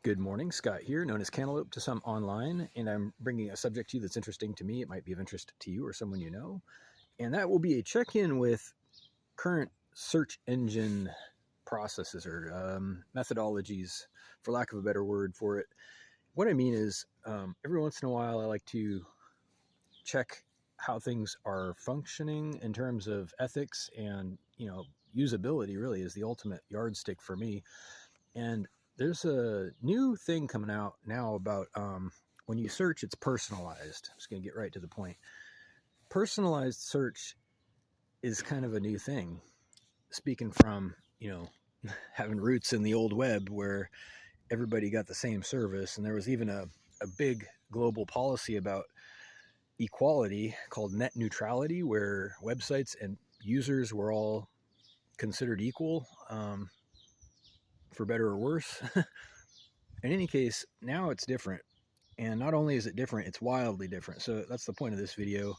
Good morning, Scott here, known as Cantaloupe to some online, and I'm bringing a subject to you that's interesting to me. It might be of interest to you or someone you know, and that will be a check-in with current search engine processes or methodologies, for lack of a better word for it. What I mean is, every once in a while, I like to check how things are functioning in terms of ethics and, usability really is the ultimate yardstick for me. And there's a new thing coming out now about when you search, it's personalized. I'm just going to get right to the point. Personalized search is kind of a new thing. Speaking from, having roots in the old web where everybody got the same service, and there was even a big global policy about equality called net neutrality, where websites and users were all considered equal, for better or worse. In any case, now it's different. And not only is it different, it's wildly different. So that's the point of this video.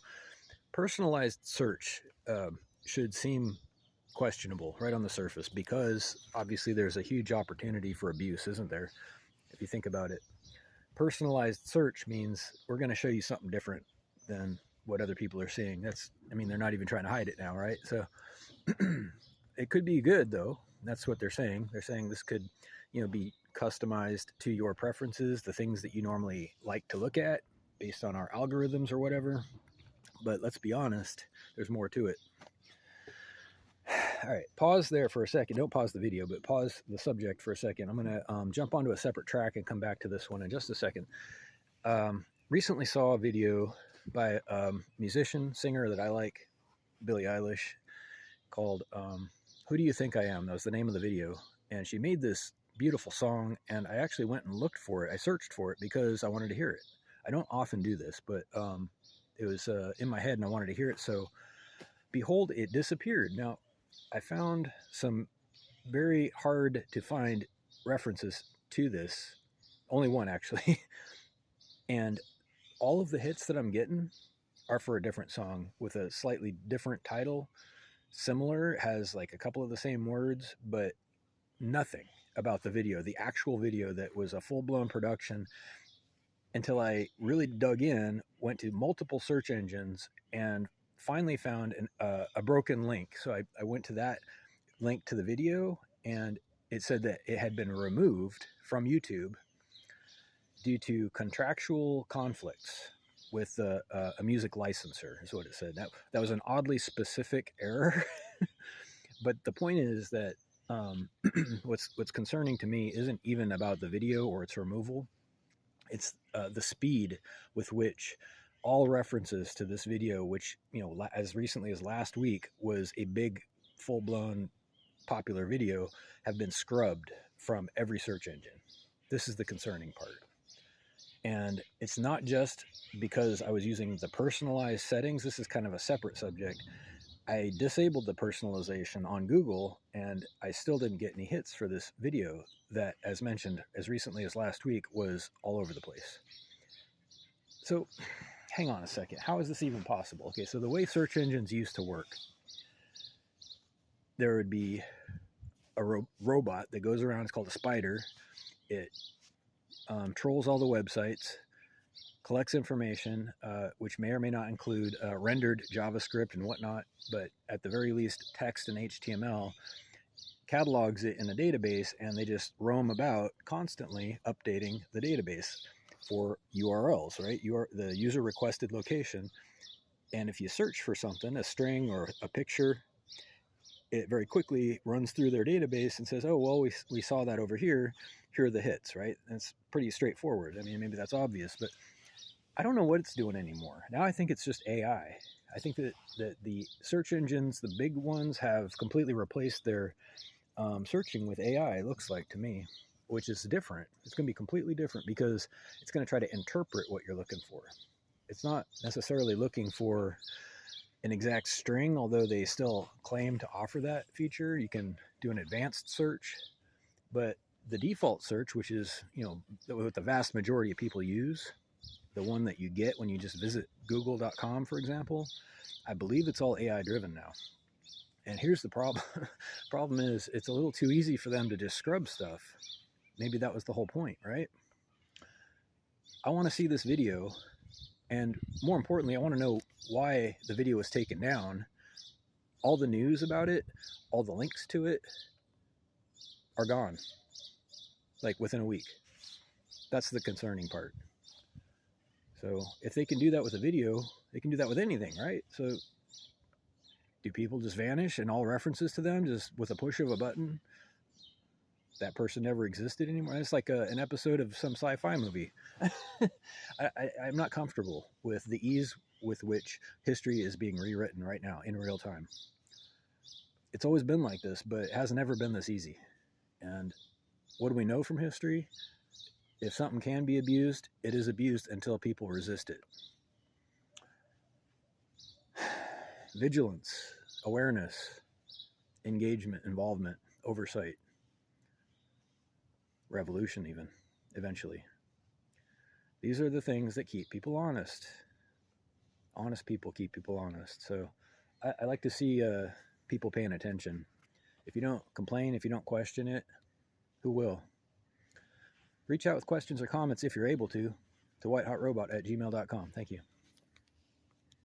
Personalized search should seem questionable right on the surface because obviously there's a huge opportunity for abuse, isn't there? If you think about it. Personalized search means we're going to show you something different than what other people are seeing. They're not even trying to hide it now, right? So it could be good, though. That's what they're saying. They're saying this could, be customized to your preferences, the things that you normally like to look at based on our algorithms or whatever. But let's be honest, there's more to it. All right, pause there for a second. Don't pause the video, but pause the subject for a second. I'm going to jump onto a separate track and come back to this one in just a second. Recently saw a video by a musician, singer that I like, Billie Eilish, called Who Do You Think I Am? That was the name of the video. And she made this beautiful song, and I actually went and looked for it. I searched for it because I wanted to hear it. I don't often do this, but it was in my head and I wanted to hear it. So behold, it disappeared. Now, I found some very hard to find references to this. Only one, actually. And all of the hits that I'm getting are for a different song with a slightly different title. Similar, has like a couple of the same words, but nothing about the video, the actual video that was a full-blown production, until I really dug in, went to multiple search engines, and finally found a broken link. So I went to that link to the video, and it said that it had been removed from YouTube due to contractual conflicts with a music licensor, is what it said. That was an oddly specific error. But the point is that what's concerning to me isn't even about the video or its removal. It's the speed with which all references to this video, which, as recently as last week was a big, full-blown, popular video, have been scrubbed from every search engine. This is the concerning part. And it's not just because I was using the personalized settings. This is kind of a separate subject. I disabled the personalization on Google, and I still didn't get any hits for this video that, as mentioned, as recently as last week, was all over the place. So, hang on a second. How is this even possible? Okay, so the way search engines used to work, there would be a robot that goes around. It's called a spider. It trolls all the websites, collects information, which may or may not include rendered JavaScript and whatnot, but at the very least text and HTML, catalogs it in a database, and they just roam about constantly updating the database for URLs, right? The user requested location. And if you search for something, a string or a picture, it very quickly runs through their database and says, oh, well, we saw that over here. Here are the hits, right? And it's pretty straightforward. I mean, maybe that's obvious, but I don't know what it's doing anymore. Now I think it's just AI. I think that the search engines, the big ones, have completely replaced their searching with AI, it looks like to me, which is different. It's going to be completely different because it's going to try to interpret what you're looking for. It's not necessarily looking for an exact string, although they still claim to offer that feature. You can do an advanced search, but the default search, which is, what the vast majority of people use, the one that you get when you just visit google.com, for example, I believe it's all AI driven now. And here's the problem. Problem is, it's a little too easy for them to just scrub stuff maybe that was the whole point, right? I want to see this video, and more importantly, I want to know why the video was taken down. All the news about it, all the links to it are gone, like within a week. That's the concerning part. So if they can do that with a video, they can do that with anything, right? So do people just vanish and all references to them just with a push of a button? That person never existed anymore. It's like an episode of some sci-fi movie. I'm not comfortable with the ease with which history is being rewritten right now in real time. It's always been like this, but it hasn't ever been this easy. And what do we know from history? If something can be abused, it is abused until people resist it. Vigilance, awareness, engagement, involvement, oversight, revolution even, eventually. These are the things that keep people honest. Honest people keep people honest. So I like to see people paying attention. If you don't complain, if you don't question it, who will? Reach out with questions or comments if you're able to whitehotrobot@gmail.com. Thank you.